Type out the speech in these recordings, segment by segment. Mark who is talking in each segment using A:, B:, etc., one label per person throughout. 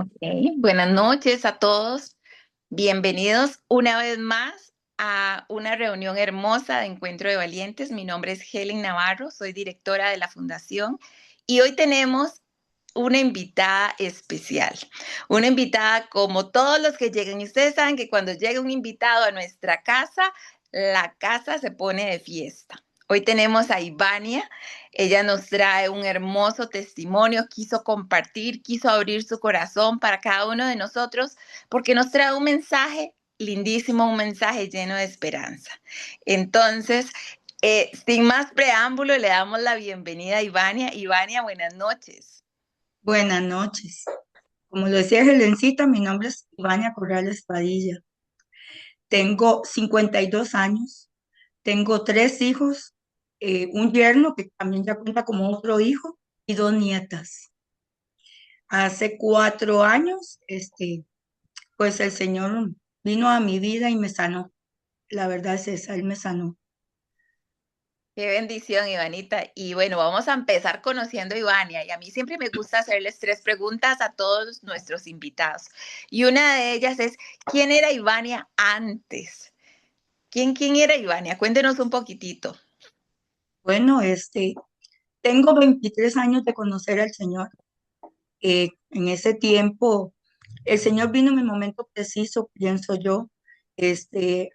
A: Ok, buenas noches a todos. Bienvenidos una vez más a una reunión hermosa de Encuentro de Valientes. Mi nombre es Helen Navarro, soy directora de la Fundación y hoy tenemos una invitada especial. Una invitada como todos los que llegan. Y ustedes saben que cuando llega un invitado a nuestra casa, la casa se pone de fiesta. Hoy tenemos a Ivania. Ella nos trae un hermoso testimonio, quiso compartir, quiso abrir su corazón para cada uno de nosotros, porque nos trae un mensaje lindísimo, un mensaje lleno de esperanza. Entonces, sin más preámbulo, le damos la bienvenida a Ivania. Ivania, buenas noches.
B: Buenas noches. Como lo decía Helencita, mi nombre es Ivania Corrales Padilla. Tengo 52 años, tengo 3 hijos, un yerno que también ya cuenta como otro hijo y 2 nietas. Hace 4 años, pues el Señor vino a mi vida y me sanó. La verdad es esa, Él me sanó.
A: Qué bendición, Ivanita. Y bueno, vamos a empezar conociendo a Ivania. Y a mí siempre me gusta hacerles tres preguntas a todos nuestros invitados. Y una de ellas es, ¿quién era Ivania antes? ¿Quién era Ivania? Cuéntenos un poquitito.
B: Bueno, tengo 23 años de conocer al Señor. En ese tiempo, el Señor vino en el momento preciso, pienso yo,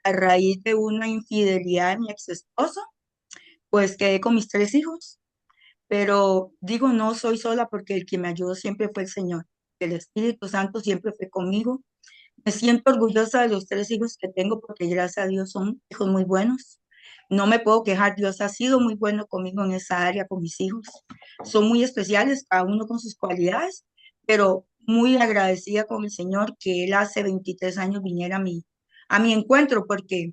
B: a raíz de una infidelidad de mi ex esposo, pues quedé con mis 3 hijos, pero digo, no soy sola porque el que me ayudó siempre fue el Señor. El Espíritu Santo siempre fue conmigo. Me siento orgullosa de los 3 hijos que tengo porque gracias a Dios son hijos muy buenos. No me puedo quejar, Dios ha sido muy bueno conmigo en esa área, con mis hijos. Son muy especiales, cada uno con sus cualidades, pero muy agradecida con el Señor que Él hace 23 años viniera a mi encuentro, porque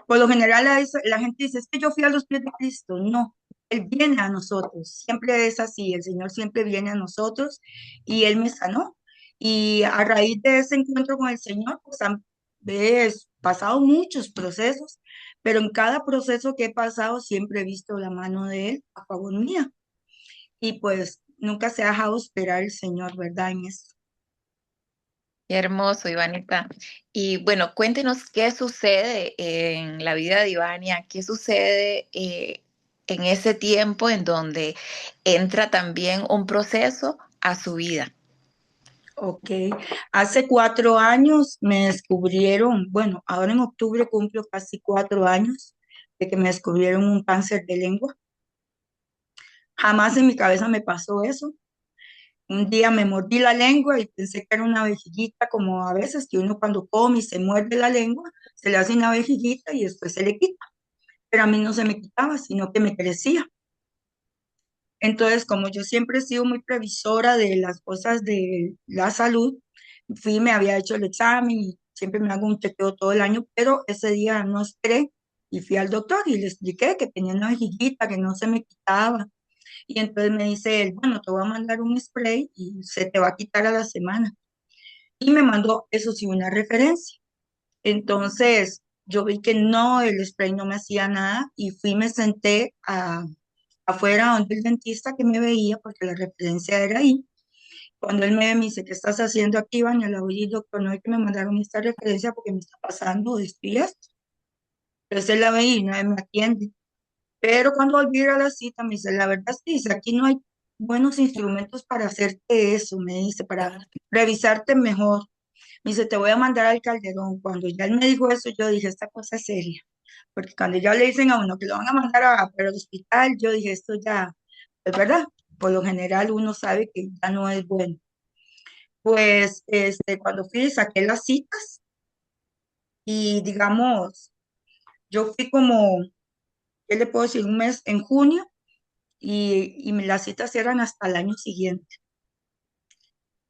B: por lo general la gente dice, es que yo fui a los pies de Cristo. No, Él viene a nosotros, siempre es así, el Señor siempre viene a nosotros y Él me sanó. Y a raíz de ese encuentro con el Señor, pues han pasado muchos procesos, pero en cada proceso que he pasado siempre he visto la mano de Él a favor mía. Y pues nunca se ha dejado esperar el Señor, ¿verdad? En eso.
A: Qué hermoso, Ivanita. Y bueno, cuéntenos qué sucede en la vida de Ivania, qué sucede en ese tiempo en donde entra también un proceso a su vida.
B: Ok, hace 4 años me descubrieron, bueno, ahora en octubre cumplo casi 4 años de que me descubrieron un cáncer de lengua. Jamás en mi cabeza me pasó eso. Un día me mordí la lengua y pensé que era una vejiguita, como a veces que uno cuando come y se muerde la lengua, se le hace una vejiguita y después se le quita. Pero a mí no se me quitaba, sino que me crecía. Entonces, como yo siempre he sido muy previsora de las cosas de la salud, me había hecho el examen y siempre me hago un chequeo todo el año, pero ese día no esperé y fui al doctor y le expliqué que tenía una vejiguita que no se me quitaba. Y entonces me dice él, bueno, te voy a mandar un spray y se te va a quitar a la semana. Y me mandó, eso sí, una referencia. Entonces, yo vi que no, el spray no me hacía nada y fui y me senté afuera donde el dentista que me veía, porque la referencia era ahí. Cuando él me ve, me dice, ¿qué estás haciendo aquí, Vania? Le voy, doctor, no es que me mandaron esta referencia porque me está pasando esto y esto. Entonces él la veía y nadie me atiende. Pero cuando volví a ir a la cita, me dice, la verdad sí, dice, aquí no hay buenos instrumentos para hacerte eso, me dice, para revisarte mejor. Me dice, te voy a mandar al Calderón. Cuando ya él me dijo eso, yo dije, esta cosa es seria. Porque cuando ya le dicen a uno que lo van a mandar para el hospital, yo dije, esto ya es verdad. Por lo general uno sabe que ya no es bueno. Pues cuando fui, saqué las citas y digamos, yo fui como, ¿qué le puedo decir? Un mes en junio y las citas eran hasta el año siguiente.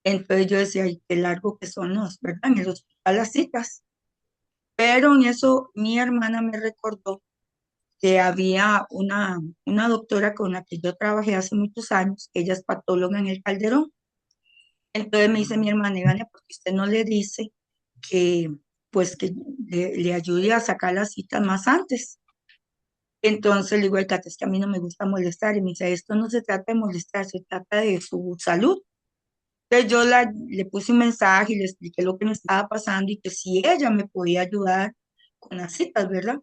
B: Entonces yo decía, ay, qué largo que son los, ¿verdad? En el hospital las citas. Pero en eso mi hermana me recordó que había una doctora con la que yo trabajé hace muchos años, ella es patóloga en el Calderón. Entonces me dice mi hermana, Ivania, ¿porque usted no le dice que, pues, que le ayude a sacar las citas más antes? Entonces le digo, el Cata, es que a mí no me gusta molestar. Y me dice, esto no se trata de molestar, se trata de su salud. Entonces le puse un mensaje y le expliqué lo que me estaba pasando y que si ella me podía ayudar con las citas, ¿verdad?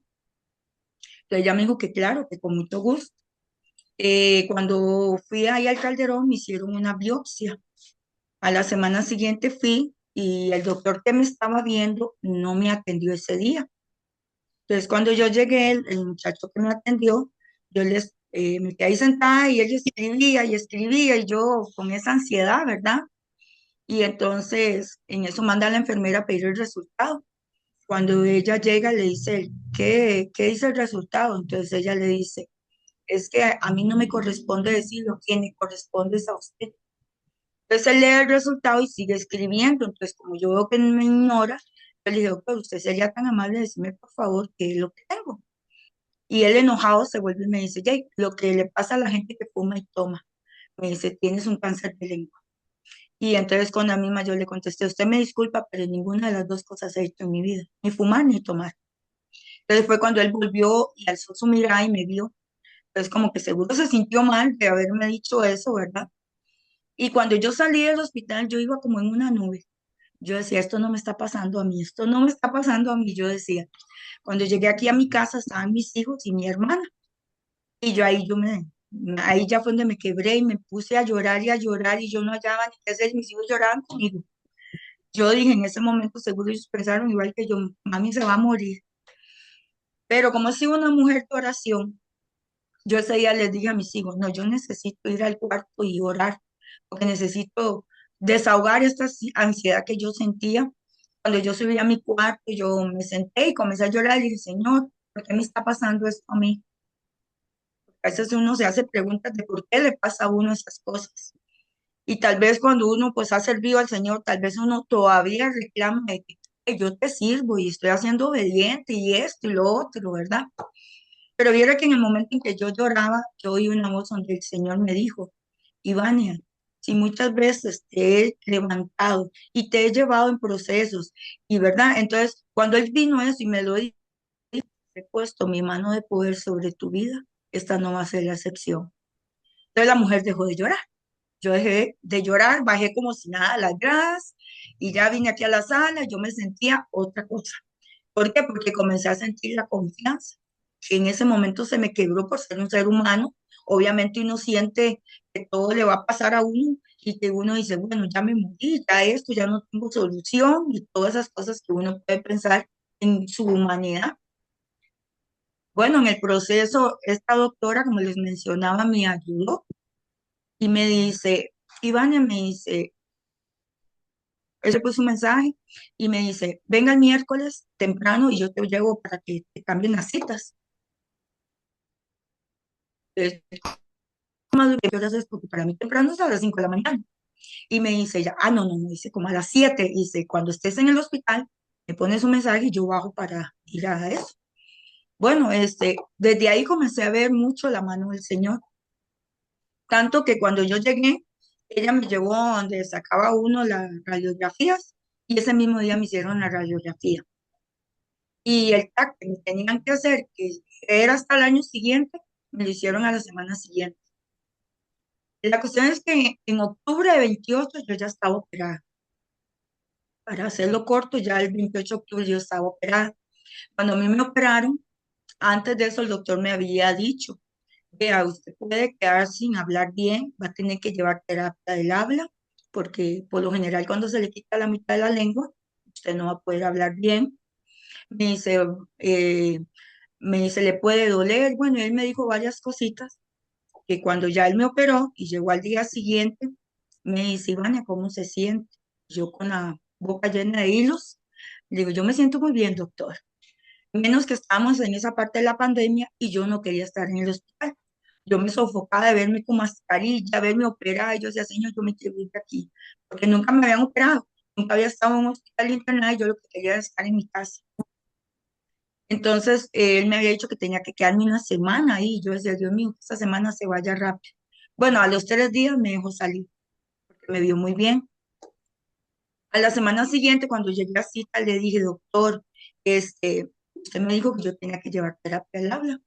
B: Entonces ella me dijo que claro, que con mucho gusto. Cuando fui ahí al Calderón me hicieron una biopsia. A la semana siguiente fui y el doctor que me estaba viendo no me atendió ese día. Entonces cuando yo llegué, el muchacho que me atendió, me quedé ahí sentada y él escribía y yo con esa ansiedad, ¿verdad? Y entonces en eso manda a la enfermera a pedir el resultado. Cuando ella llega, le dice, él, ¿qué dice el resultado? Entonces ella le dice, es que a mí no me corresponde decirlo, quien le corresponde es a usted. Entonces él lee el resultado y sigue escribiendo. Entonces, como yo veo que me ignora, yo le digo, pero usted sería tan amable de decirme, por favor, qué es lo que tengo. Y él enojado se vuelve y me dice, Jay, lo que le pasa a la gente que fuma y toma. Me dice, tienes un cáncer de lengua. Y entonces con la misma yo le contesté, usted me disculpa, pero ninguna de las dos cosas he hecho en mi vida, ni fumar ni tomar. Entonces fue cuando él volvió y alzó su mirada y me vio. Entonces como que seguro se sintió mal de haberme dicho eso, ¿verdad? Y cuando yo salí del hospital, yo iba como en una nube. Yo decía, esto no me está pasando a mí, esto no me está pasando a mí, yo decía. Cuando llegué aquí a mi casa estaban mis hijos y mi hermana. Y ahí ya fue donde me quebré y me puse a llorar y yo no hallaba ni qué hacer, y mis hijos lloraban conmigo. Yo dije, en ese momento seguro ellos pensaron igual que yo, mami se va a morir. Pero como he sido una mujer de oración, yo ese día les dije a mis hijos, no, yo necesito ir al cuarto y orar, porque necesito desahogar esta ansiedad que yo sentía. Cuando yo subí a mi cuarto, yo me senté y comencé a llorar y dije, Señor, ¿por qué me está pasando esto a mí? A veces uno se hace preguntas de por qué le pasa a uno esas cosas. Y tal vez cuando uno pues ha servido al Señor, tal vez uno todavía reclama de que "Ay, yo te sirvo y estoy haciendo obediente y esto y lo otro, ¿verdad? Pero viera que en el momento en que yo lloraba, yo oí una voz donde el Señor me dijo, Ivania, si muchas veces te he levantado y te he llevado en procesos, y verdad, entonces cuando Él vino eso y me lo dijo, he puesto mi mano de poder sobre tu vida, esta no va a ser la excepción. Entonces la mujer dejó de llorar. Yo dejé de llorar, bajé como si nada a las gradas y ya vine aquí a la sala, yo me sentía otra cosa. ¿Por qué? Porque comencé a sentir la confianza, que en ese momento se me quebró por ser un ser humano. Obviamente uno siente que todo le va a pasar a uno y que uno dice, bueno, ya me morí, ya esto, ya no tengo solución y todas esas cosas que uno puede pensar en su humanidad. Bueno, en el proceso, esta doctora, como les mencionaba, me ayudó y me dice, Ivana, me dice, él le puso un mensaje y me dice, venga el miércoles temprano y yo te llevo para que te cambien las citas. Entonces, ¿qué horas es? Porque para mí temprano es a las 5 de la mañana. Y me dice ella, no, no, no, dice como a las 7. Dice, cuando estés en el hospital, me pones un mensaje y yo bajo para ir a eso. Bueno, desde ahí comencé a ver mucho la mano del Señor. Tanto que cuando yo llegué, ella me llevó a donde sacaba uno las radiografías y ese mismo día me hicieron la radiografía. Y el TAC que me tenían que hacer, que era hasta el año siguiente, me lo hicieron a la semana siguiente. La cuestión es que en octubre de 28 yo ya estaba operada. Para hacerlo corto, ya el 28 de octubre yo estaba operada. Cuando a mí me operaron, antes de eso el doctor me había dicho, vea, usted puede quedar sin hablar bien, va a tener que llevar terapia del habla, porque por lo general cuando se le quita la mitad de la lengua, usted no va a poder hablar bien. Me dice, eh, le puede doler. Bueno, él me dijo varias cositas que cuando ya él me operó y llegó al día siguiente, me dice, Ivana, ¿cómo se siente? Yo con la boca llena de hilos, le digo, yo me siento muy bien, doctor. Menos que estábamos en esa parte de la pandemia y yo no quería estar en el hospital. Yo me sofocaba de verme con mascarilla, verme operada. Y yo decía, Señor, yo me quiero ir de aquí, porque nunca me habían operado, nunca había estado en un hospital internado y yo lo que quería era estar en mi casa. Entonces, él me había dicho que tenía que quedarme una semana ahí. Yo decía, Dios mío, que esta semana se vaya rápido. Bueno, a los 3 días me dejó salir, porque me vio muy bien. A la semana siguiente, cuando llegué a cita, le dije, doctor, usted me dijo que yo tenía que llevar terapia al habla.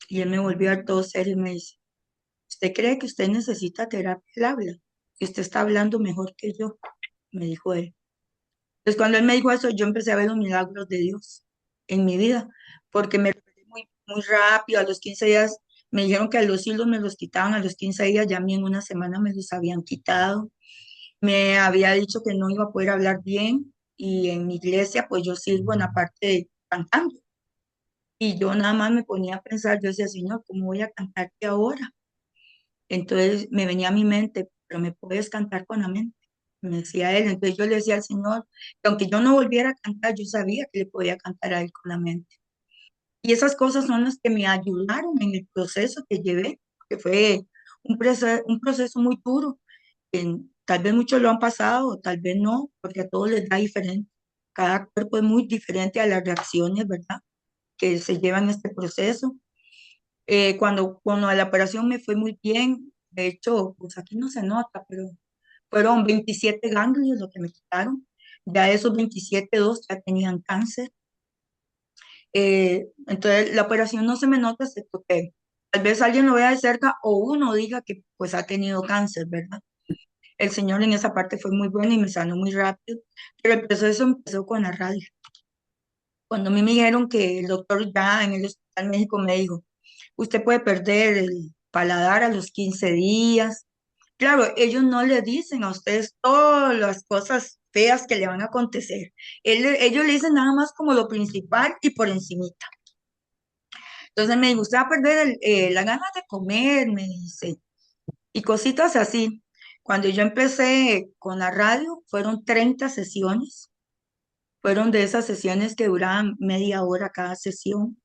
B: Y él me volvió a ver todo serio y me dice, ¿usted cree que usted necesita terapia al habla? y usted está hablando mejor que yo, me dijo él. Entonces, cuando él me dijo eso, yo empecé a ver los milagros de Dios en mi vida, porque me recuperé muy rápido. A los 15 días me dijeron que a los hilos me los quitaban, a los 15 días ya a mí en una semana me los habían quitado. Me había dicho que no iba a poder hablar bien y en mi iglesia pues yo sirvo en la parte de cantando. Y yo nada más me ponía a pensar, yo decía, Señor, ¿cómo voy a cantarte ahora? Entonces me venía a mi mente, pero me puedes cantar con la mente, me decía él. Entonces yo le decía al Señor que aunque yo no volviera a cantar, yo sabía que le podía cantar a él con la mente. Y esas cosas son las que me ayudaron en el proceso que llevé, que fue un proceso muy duro. Tal vez muchos lo han pasado, o tal vez no, porque a todos les da diferente. Cada cuerpo es muy diferente a las reacciones, ¿verdad? Que se llevan este proceso. Cuando a la operación me fue muy bien, de hecho, pues aquí no se nota, pero fueron 27 ganglios lo que me quitaron. Ya de esos 27 dos ya tenían cáncer. Entonces, la operación no se me nota, excepto que tal vez alguien lo vea de cerca o uno diga que pues ha tenido cáncer, ¿verdad? El Señor en esa parte fue muy bueno y me sanó muy rápido, pero el proceso empezó con la radio. Cuando a mí me dijeron que el doctor ya en el Hospital México me dijo, usted puede perder el paladar a los 15 días. Claro, ellos no le dicen a ustedes todas las cosas feas que le van a acontecer. Ellos le dicen nada más como lo principal y por encimita. Entonces me dijo, usted va a perder las ganas de comer, me dice, y cositas así. Cuando yo empecé con la radio, fueron 30 sesiones. Fueron de esas sesiones que duraban media hora cada sesión.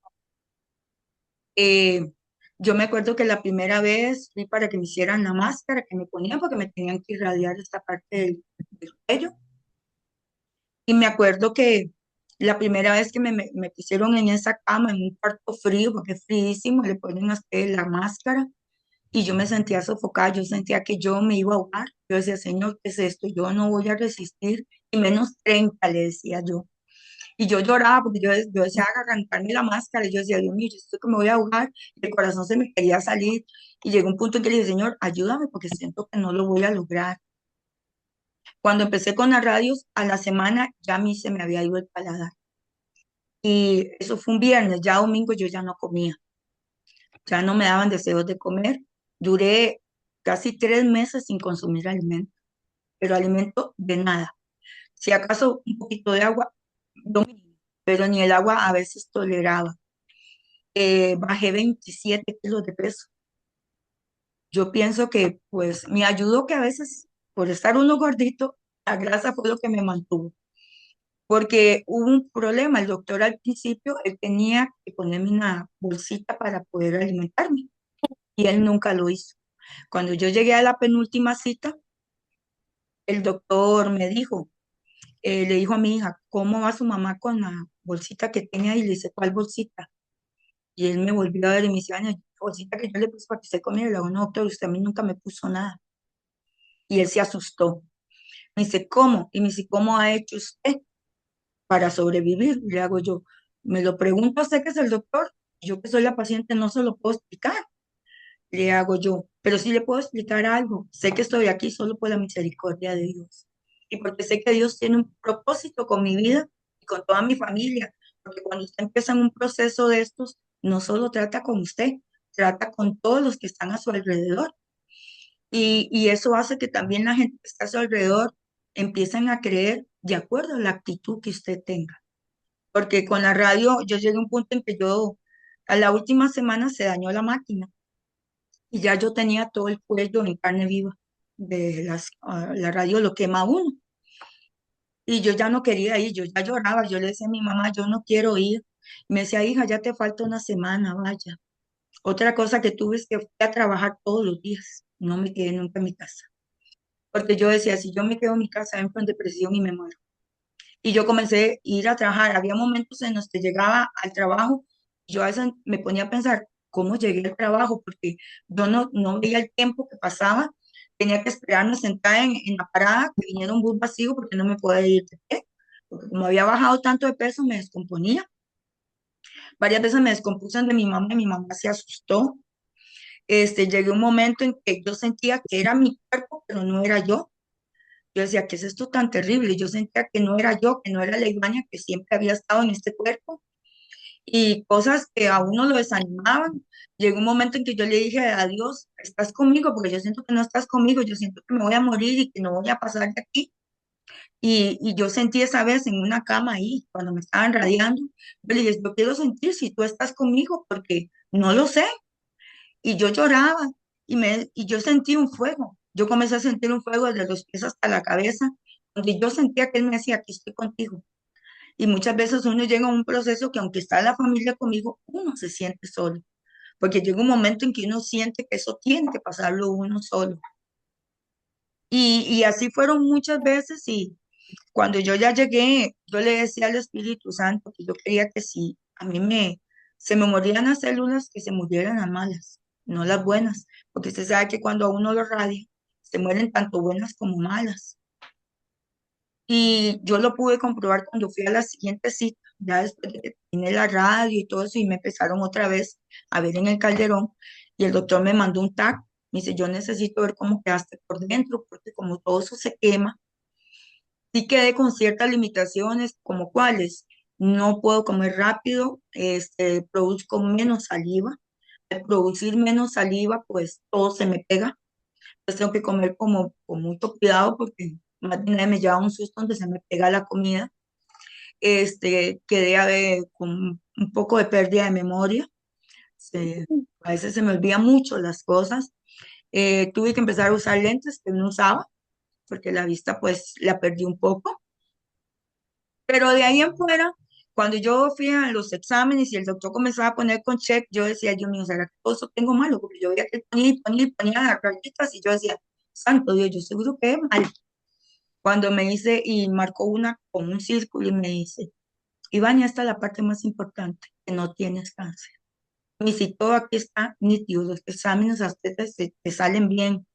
B: Eh, yo me acuerdo que la primera vez fui para que me hicieran la máscara que me ponían porque me tenían que irradiar esta parte del cuello. Y me acuerdo que la primera vez que me pusieron en esa cama, en un cuarto frío, porque es fríísimo, le ponen a usted la máscara y yo me sentía sofocada, yo sentía que yo me iba a ahogar. Yo decía, Señor, ¿qué es esto? Yo no voy a resistir, y menos 30 le decía yo. Y yo lloraba porque yo decía, arrancarme la máscara. Y yo decía, Dios mío, yo estoy que me voy a ahogar. Y el corazón se me quería salir. Y llegó un punto en que le dije, Señor, ayúdame porque siento que no lo voy a lograr. Cuando empecé con las radios, a la semana ya a mí se me había ido el paladar. Y eso fue un viernes, ya domingo yo ya no comía. Ya no me daban deseos de comer. Duré casi 3 meses sin consumir alimento, pero alimento de nada. Si acaso un poquito de agua, lo mínimo, pero ni el agua a veces toleraba. Bajé 27 kilos de peso. Yo pienso que pues me ayudó que a veces por estar uno gordito, la grasa fue lo que me mantuvo. Porque hubo un problema, el doctor al principio, él tenía que ponerme una bolsita para poder alimentarme y él nunca lo hizo. Cuando yo llegué a la penúltima cita, el doctor me dijo, le dijo a mi hija, ¿cómo va su mamá con la bolsita que tenía? Y le dice, ¿cuál bolsita? Y él me volvió a ver y me dice, Ana, bolsita que yo le puse para que usted comiera. Y le digo, no, doctor, usted a mí nunca me puso nada. Y él se asustó. Me dice, ¿cómo? Y me dice, ¿cómo ha hecho usted para sobrevivir? Y le hago yo, me lo pregunto a usted que es el doctor. Yo que soy la paciente no se lo puedo explicar. Le hago yo, pero sí le puedo explicar algo. Sé que estoy aquí solo por la misericordia de Dios. Y porque sé que Dios tiene un propósito con mi vida y con toda mi familia. Porque cuando usted empieza en un proceso de estos, no solo trata con usted, trata con todos los que están a su alrededor. Y eso hace que también la gente que está a su alrededor empiecen a creer de acuerdo a la actitud que usted tenga. Porque con la radio yo llegué a un punto en que yo, a la última semana se dañó la máquina y ya yo tenía todo el cuello en carne viva de la radio lo quema a uno. Y yo ya no quería ir, yo ya lloraba, yo le decía a mi mamá, yo no quiero ir. Me decía, hija, ya te falta una semana, vaya. Otra cosa que tuve es que fui a trabajar todos los días, no me quedé nunca en mi casa. Porque yo decía, si yo me quedo en mi casa, entro en depresión y me muero. Y yo comencé a ir a trabajar. Había momentos en los que llegaba al trabajo, yo a veces me ponía a pensar, ¿cómo llegué al trabajo? Porque yo no veía el tiempo que pasaba. Tenía que esperarme sentada en la parada, que viniera un bus vacío porque no me podía ir de pie. Porque como había bajado tanto de peso, me descomponía. Varias veces me descompuse de mi mamá y mi mamá se asustó. llegué a un momento en que yo sentía que era mi cuerpo, pero no era yo. Yo decía, ¿qué es esto tan terrible? Yo sentía que no era yo, que no era la Ivania que siempre había estado en este cuerpo y cosas que a uno lo desanimaban. Llegó un momento en que yo le dije a Dios, ¿estás conmigo? Porque yo siento que no estás conmigo, yo siento que me voy a morir y que no voy a pasar de aquí. Y yo sentí esa vez en una cama ahí, cuando me estaban radiando, yo le dije, yo quiero sentir si tú estás conmigo, porque no lo sé. Y yo lloraba y yo sentí un fuego. Yo comencé a sentir un fuego desde los pies hasta la cabeza, donde yo sentía que él me decía, aquí estoy contigo. Y muchas veces uno llega a un proceso que aunque está la familia conmigo, uno se siente solo, porque llega un momento en que uno siente que eso tiene que pasarlo uno solo. Y así fueron muchas veces y cuando yo ya llegué, yo le decía al Espíritu Santo que yo quería que si a se me morían las células, que se murieran las malas, no las buenas, porque usted sabe que cuando a uno lo radia, se mueren tanto buenas como malas. Y yo lo pude comprobar cuando fui a la siguiente cita, ya después de que terminé la radio y todo eso, y me empezaron otra vez a ver en el calderón, y el doctor me mandó un TAC, me dice, yo necesito ver cómo quedaste por dentro, porque como todo eso se quema, sí quedé con ciertas limitaciones, como cuáles, no puedo comer rápido, produzco menos saliva, al producir menos saliva, pues todo se me pega, entonces tengo que comer como con mucho cuidado, porque más de una vez me lleva un susto donde se me pega la comida. Quedé con un poco de pérdida de memoria. A veces se me olvidan mucho las cosas. Tuve que empezar a usar lentes que no usaba porque la vista pues la perdí un poco. Pero de ahí en fuera, cuando yo fui a los exámenes y el doctor comenzaba a poner con check, yo decía, Dios mío, ¿será que todo eso tengo malo? Porque yo veía que él ponía y ponía y ponía las rayitas y yo decía, santo Dios, yo seguro que es mal. Cuando me dice y marcó una con un círculo y me dice, Iván, esta es la parte más importante, que no tienes cáncer. Y si todo aquí está nítido, los exámenes hasta te salen bien.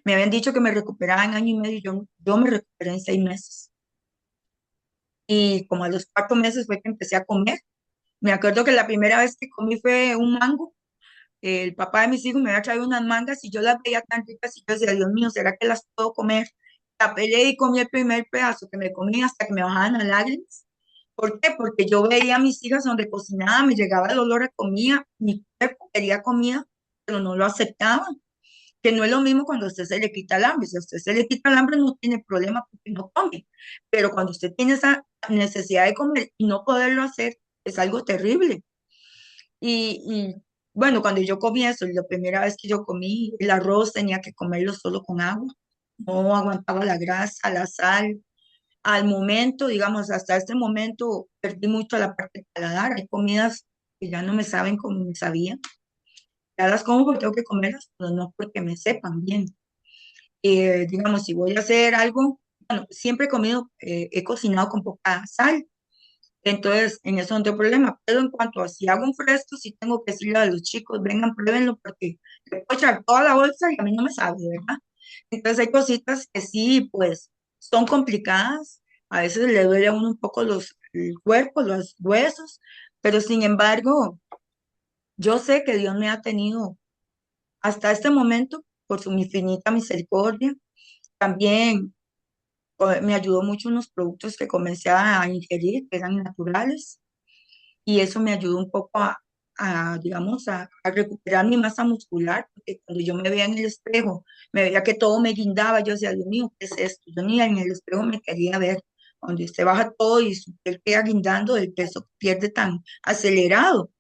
B: Me habían dicho que me recuperaba en año y medio, yo me recuperé en 6 meses. Y como a los 4 meses fue que empecé a comer. Me acuerdo que la primera vez que comí fue un mango. El papá de mis hijos me había traído unas mangas y yo las veía tan ricas y yo decía, Dios mío, ¿será que las puedo comer? La pelé y comí el primer pedazo que me comí hasta que me bajaban las lágrimas. ¿Por qué? Porque yo veía a mis hijas donde cocinaba, me llegaba el olor a comida, mi cuerpo quería comida, pero no lo aceptaba. Que no es lo mismo cuando a usted se le quita el hambre. Si a usted se le quita el hambre, no tiene problema porque no come. Pero cuando usted tiene esa necesidad de comer y no poderlo hacer, es algo terrible. Y bueno, cuando yo comí eso, la primera vez que yo comí el arroz tenía que comerlo solo con agua. No aguantaba la grasa, la sal. Al momento, digamos, hasta este momento perdí mucho la parte del paladar. Hay comidas que ya no me saben como me sabían. Ya las como porque tengo que comerlas, pero no porque me sepan bien. Digamos, si voy a hacer algo, bueno, siempre he comido, he cocinado con poca sal, entonces en eso no tengo problema, pero en cuanto a si hago un fresco, sí tengo que decirle a los chicos, vengan, pruébenlo, porque le puedo echar toda la bolsa y a mí no me sabe, ¿verdad? Entonces hay cositas que sí, pues, son complicadas, a veces le duele a uno un poco el cuerpo, los huesos, pero sin embargo, yo sé que Dios me ha tenido hasta este momento por su infinita misericordia. También me ayudó mucho unos productos que comencé a ingerir, que eran naturales, y eso me ayudó un poco digamos, a recuperar mi masa muscular, porque cuando yo me veía en el espejo, me veía que todo me guindaba, yo decía, Dios mío, ¿qué es esto? Yo ni en el espejo me quería ver, cuando usted baja todo y su piel queda guindando, el peso pierde tan acelerado.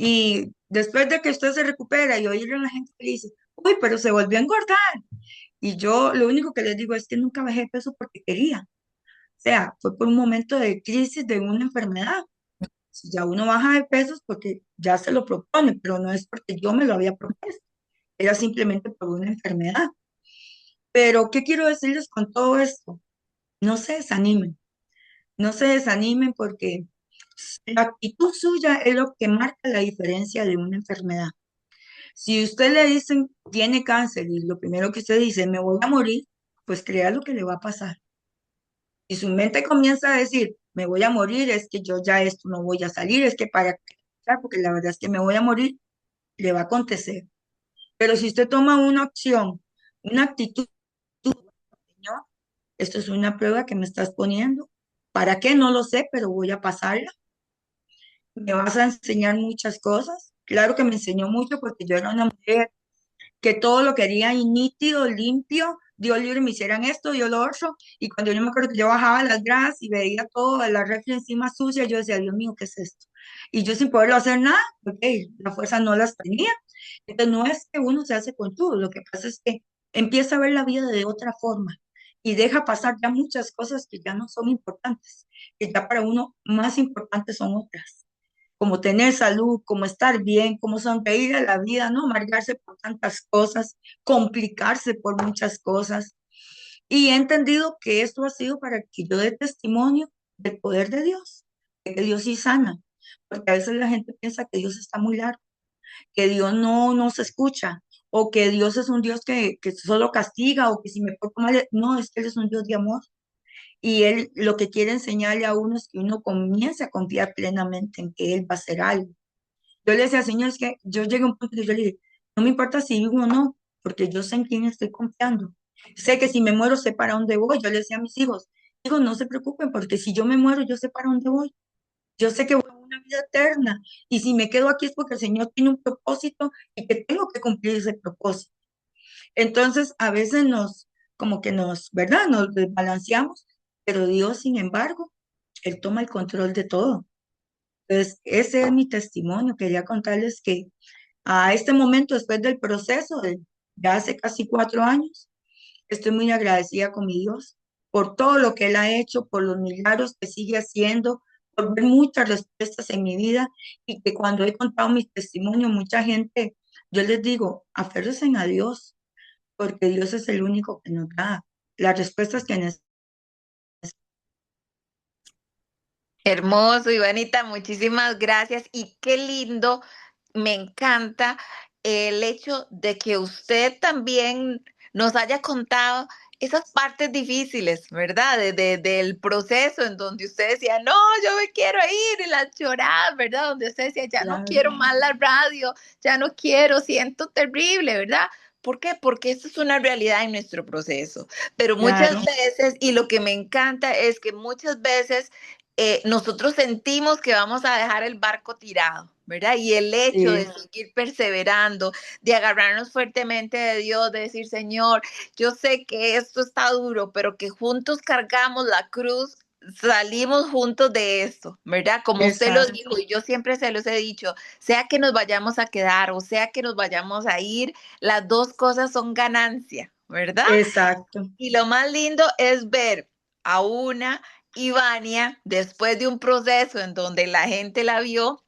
B: Y después de que usted se recupera y oírle a la gente que dice, uy, pero se volvió a engordar. Y yo lo único que les digo es que nunca bajé de peso porque quería. O sea, fue por un momento de crisis de una enfermedad. Si ya uno baja de peso es porque ya se lo propone, pero no es porque yo me lo había propuesto. Era simplemente por una enfermedad. Pero, ¿qué quiero decirles con todo esto? No se desanimen. No se desanimen porque la actitud suya es lo que marca la diferencia de una enfermedad. Si usted le dicen tiene cáncer y lo primero que usted dice me voy a morir, pues crea lo que le va a pasar. Y su mente comienza a decir, me voy a morir, es que yo ya esto no voy a salir, es que para qué, porque la verdad es que me voy a morir, le va a acontecer. Pero si usted toma una opción, una actitud, Señor, esto es una prueba que me estás poniendo. ¿Para qué? No lo sé, pero voy a pasarla. Me vas a enseñar muchas cosas. Claro que me enseñó mucho porque yo era una mujer que todo lo quería y nítido, limpio, Dios libre me hicieran esto, yo lo otro, y cuando yo me acuerdo que yo bajaba las gradas y veía todo, la refri encima sucia, yo decía, Dios mío, ¿qué es esto? Y yo sin poderlo hacer nada, porque la fuerza no las tenía. Entonces no es que uno se hace con todo, lo que pasa es que empieza a ver la vida de otra forma y deja pasar ya muchas cosas que ya no son importantes, que ya para uno más importantes son otras como tener salud, como estar bien, como sonreír a la vida, no amargarse por tantas cosas, complicarse por muchas cosas. Y he entendido que esto ha sido para que yo dé testimonio del poder de Dios, de que Dios sí sana, porque a veces la gente piensa que Dios está muy largo, que Dios no nos escucha, o que Dios es un Dios que solo castiga, o que si me porto mal, no, es que Él es un Dios de amor. Y Él lo que quiere enseñarle a uno es que uno comience a confiar plenamente en que Él va a hacer algo. Yo le decía, Señor, es que yo llegué a un punto que yo le dije, no me importa si vivo o no, porque yo sé en quién estoy confiando. Sé que si me muero, sé para dónde voy. Yo le decía a mis hijos, hijos, no se preocupen, porque si yo me muero, yo sé para dónde voy. Yo sé que voy a una vida eterna. Y si me quedo aquí es porque el Señor tiene un propósito y que tengo que cumplir ese propósito. Entonces, a veces como que ¿verdad? Nos desbalanceamos, pero Dios, sin embargo, Él toma el control de todo. Entonces, ese es mi testimonio. Quería contarles que a este momento, después del proceso de ya hace casi 4 años, estoy muy agradecida con mi Dios por todo lo que Él ha hecho, por los milagros que sigue haciendo, por ver muchas respuestas en mi vida y que cuando he contado mis testimonios, mucha gente, yo les digo, aférrense a Dios, porque Dios es el único que nos da las respuestas que necesitamos.
A: Hermoso, Ivanita, muchísimas gracias y qué lindo, me encanta el hecho de que usted también nos haya contado esas partes difíciles, ¿verdad? Del proceso en donde usted decía, no, yo me quiero ir, y las lloradas, ¿verdad? Donde usted decía, ya no
B: Claro,
A: quiero más la radio, ya no quiero, siento terrible, ¿verdad? ¿Por qué? Porque esto es una realidad en nuestro proceso. Pero muchas
B: claro,
A: veces, y lo que me encanta es que muchas veces nosotros sentimos que vamos a dejar el barco tirado, ¿verdad? Y el hecho de
B: sí,
A: seguir perseverando, de agarrarnos fuertemente de Dios, de decir, Señor, yo sé que esto está duro, pero que juntos cargamos la cruz, salimos juntos de esto, ¿verdad? Como usted lo
B: exacto,
A: dijo, y yo siempre se los he dicho, sea que nos vayamos a quedar o sea que nos vayamos a ir, las dos cosas son ganancia, ¿verdad?
B: exacto,
A: Y lo más lindo es ver a una Ivania después de un proceso en donde la gente la vio,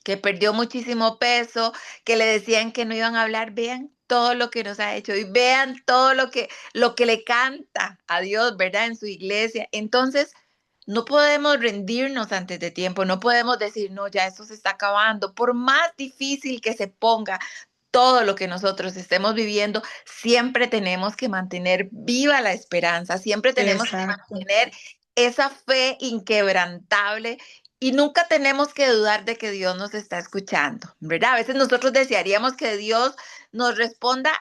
A: que perdió muchísimo peso, que le decían que no iban a hablar, vean todo lo que nos ha hecho y vean todo lo que le canta a Dios, ¿verdad? En su iglesia. Entonces, no podemos rendirnos antes de tiempo, no podemos decir, no, ya esto se está acabando, por más difícil que se ponga, todo lo que nosotros estemos viviendo, siempre tenemos que mantener viva la esperanza, siempre tenemos que
B: exacto.
A: mantener esa fe inquebrantable y nunca tenemos que dudar de que Dios nos está escuchando, ¿verdad? A veces nosotros desearíamos que Dios nos responda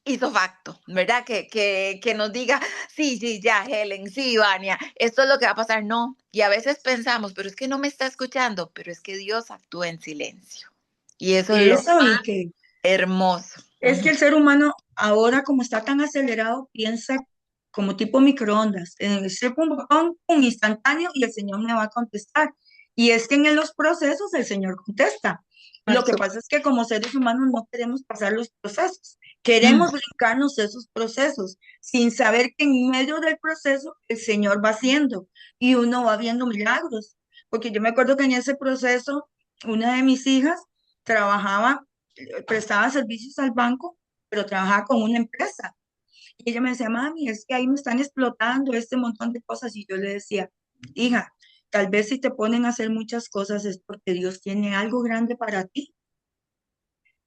A: hizo facto, ¿verdad? Que nos diga, sí, sí, ya, Helen, sí, Vania, esto es lo que va a pasar. No, y a veces pensamos, pero es que no me está escuchando, pero es que Dios actúa en silencio. Y eso es lo
B: Eso y que
A: hermoso.
B: es que el ser humano ahora como está tan acelerado piensa como tipo microondas, sepa un botón, un instantáneo y el Señor me va a contestar. Y es que en los procesos el Señor contesta.
A: Por
B: Lo que
A: supuesto.
B: pasa es que como seres humanos no queremos pasar los procesos, queremos brincarnos esos procesos sin saber que en medio del proceso el Señor va haciendo y uno va viendo milagros. Porque yo me acuerdo que en ese proceso una de mis hijas trabajaba prestaba servicios al banco, pero trabajaba con una empresa. Y ella me decía, mami, es que ahí me están explotando este montón de cosas. Y yo le decía, hija, tal vez si te ponen a hacer muchas cosas es porque Dios tiene algo grande para ti.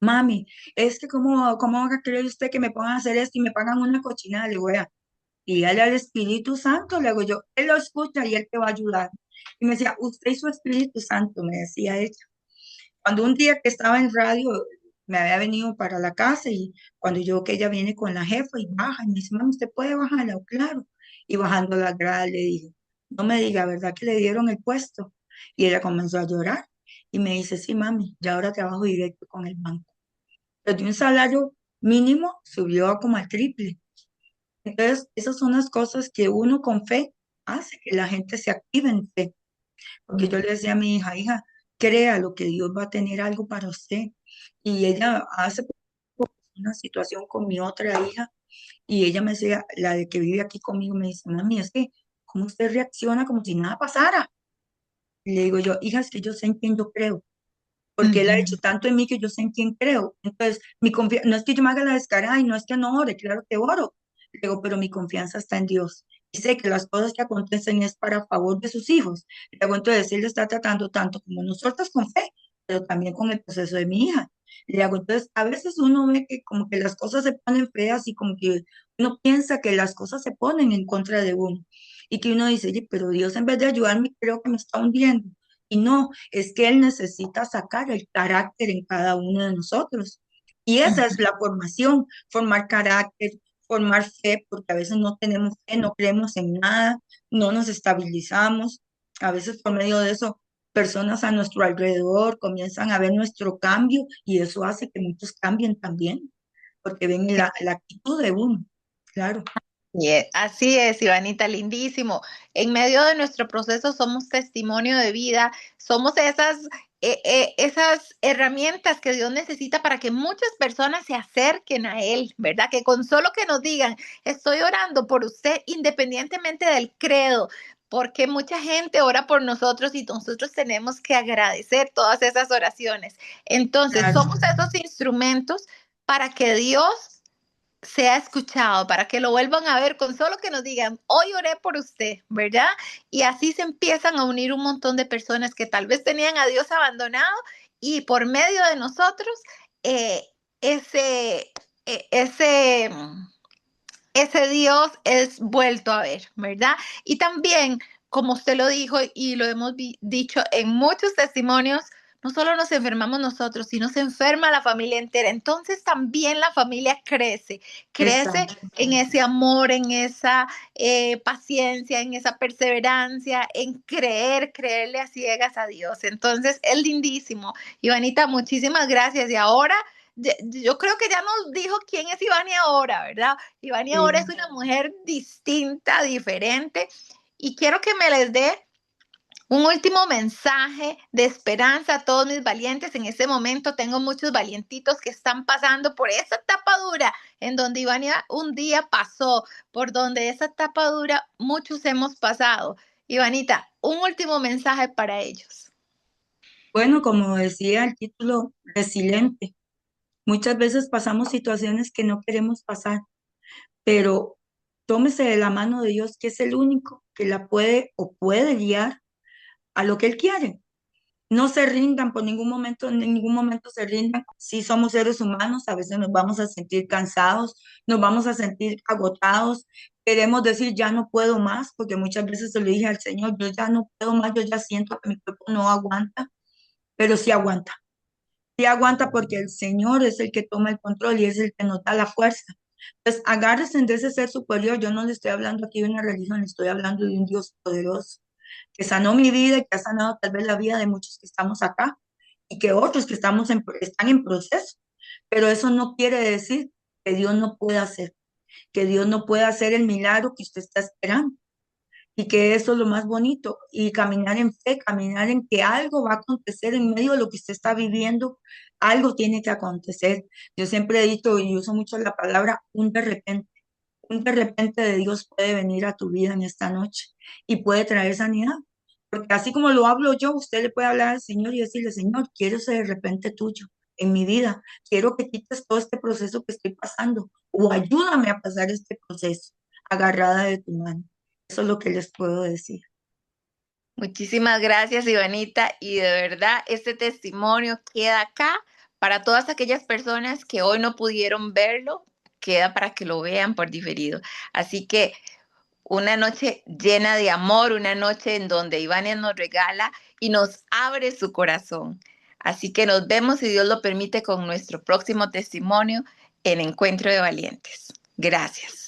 B: Mami, es que cómo va a creer usted que me pongan a hacer esto y me pagan una cochinada? Le digo, vea, y dale al Espíritu Santo, le digo yo, Él lo escucha y Él te va a ayudar. Y me decía, usted y su Espíritu Santo, me decía ella. Cuando un día que estaba en radio, me había venido para la casa y cuando yo que ella viene con la jefa y baja, y me dice, mami, ¿usted puede bajarla? "Oh, claro". Y bajando la grada le dije, no me diga, ¿verdad que le dieron el puesto? Y ella comenzó a llorar y me dice, sí, mami, ya ahora trabajo directo con el banco. Pero de un salario mínimo subió a como al triple. Entonces, esas son las cosas que uno con fe hace que la gente se active en fe. Porque yo le decía a mi hija, hija, crea lo que Dios va a tener algo para usted. Y ella hace una situación con mi otra hija y ella me decía, la de que vive aquí conmigo, me dice, mami, es que, ¿cómo usted reacciona como si nada pasara? Y le digo yo, hija, es que yo sé en quién yo creo, porque él ha hecho
A: Ujú.
B: tanto en mí que yo sé en quién creo. Entonces, mi confianza, no es que yo me haga la descarada y no es que no ore, claro que oro. Le digo, pero mi confianza está en Dios. Y sé que las cosas que acontecen es para favor de sus hijos. Le digo, entonces, Él está tratando tanto como nosotros con fe, pero también con el proceso de mi hija. Le hago, entonces, a veces uno ve que como que las cosas se ponen feas y como que uno piensa que las cosas se ponen en contra de uno. Y que uno dice, oye, pero Dios en vez de ayudarme, creo que me está hundiendo. Y no, es que Él necesita sacar el carácter en cada uno de nosotros. Y esa es la formación, formar carácter, formar fe, porque a veces no tenemos fe, no creemos en nada, no nos estabilizamos. A veces por medio de eso, personas a nuestro alrededor comienzan a ver nuestro cambio y eso hace que muchos cambien también, porque ven la actitud de uno. Claro,
A: Así es, Ivanita, lindísimo. En medio de nuestro proceso somos testimonio de vida, somos esas herramientas que Dios necesita para que muchas personas se acerquen a Él, ¿verdad? Que con solo que nos digan, estoy orando por usted, independientemente del credo, porque mucha gente ora por nosotros y nosotros tenemos que agradecer todas esas oraciones. Entonces,
B: claro,
A: somos esos instrumentos para que Dios sea escuchado, para que lo vuelvan a ver, con solo que nos digan, hoy oré por usted, ¿verdad? Y así se empiezan a unir un montón de personas que tal vez tenían a Dios abandonado y por medio de nosotros, eh, ese, eh, ese, ese Dios es vuelto a ver, ¿verdad? Y también, como usted lo dijo y lo hemos dicho en muchos testimonios, no solo nos enfermamos nosotros, sino se enferma la familia entera. Entonces también la familia crece, crece
B: exacto.
A: en ese amor, en esa paciencia, en esa perseverancia, en creerle a ciegas a Dios. Entonces es lindísimo. Ivanita, muchísimas gracias. Y ahora yo creo que ya nos dijo quién es Ivani ahora, ¿verdad? Ivani ahora es
B: Sí.
A: una mujer distinta, diferente, y quiero que me les dé un último mensaje de esperanza a todos mis valientes. En este momento tengo muchos valientitos que están pasando por esa etapa dura en donde Ivania un día pasó, por donde esa etapa dura muchos hemos pasado. Ivanita, un último mensaje para ellos.
B: Bueno, como decía el título, resiliente. Muchas veces pasamos situaciones que no queremos pasar, pero tómese de la mano de Dios, que es el único que la puede o puede guiar a lo que Él quiere. No se rindan por ningún momento, en ningún momento se rindan. Si somos seres humanos, a veces nos vamos a sentir cansados, nos vamos a sentir agotados. Queremos decir, ya no puedo más, porque muchas veces se lo dije al Señor, yo ya no puedo más, yo ya siento que mi cuerpo no aguanta, pero sí aguanta. Sí aguanta porque el Señor es el que toma el control y es el que nos da la fuerza. Pues agárrense de ese ser superior. Yo no le estoy hablando aquí de una religión, le estoy hablando de un Dios poderoso que sanó mi vida y que ha sanado tal vez la vida de muchos que estamos acá y que otros que están en proceso. Pero eso no quiere decir que Dios no pueda hacer, que Dios no pueda hacer el milagro que usted está esperando y que eso es lo más bonito, y caminar en fe, caminar en que algo va a acontecer en medio de lo que usted está viviendo, algo tiene que acontecer. Yo siempre he dicho y uso mucho la palabra un de repente de Dios puede venir a tu vida en esta noche y puede traer sanidad. Porque así como lo hablo yo, usted le puede hablar al Señor y decirle, Señor, quiero ese de repente tuyo en mi vida. Quiero que quites todo este proceso que estoy pasando o ayúdame a pasar este proceso agarrada de tu mano. Eso es lo que les puedo decir.
A: Muchísimas gracias, Ivanita. Y de verdad, este testimonio queda acá para todas aquellas personas que hoy no pudieron verlo, queda para que lo vean por diferido. Así que una noche llena de amor, una noche en donde Ivania nos regala y nos abre su corazón. Así que nos vemos, si Dios lo permite, con nuestro próximo testimonio en Encuentro de Valientes. Gracias.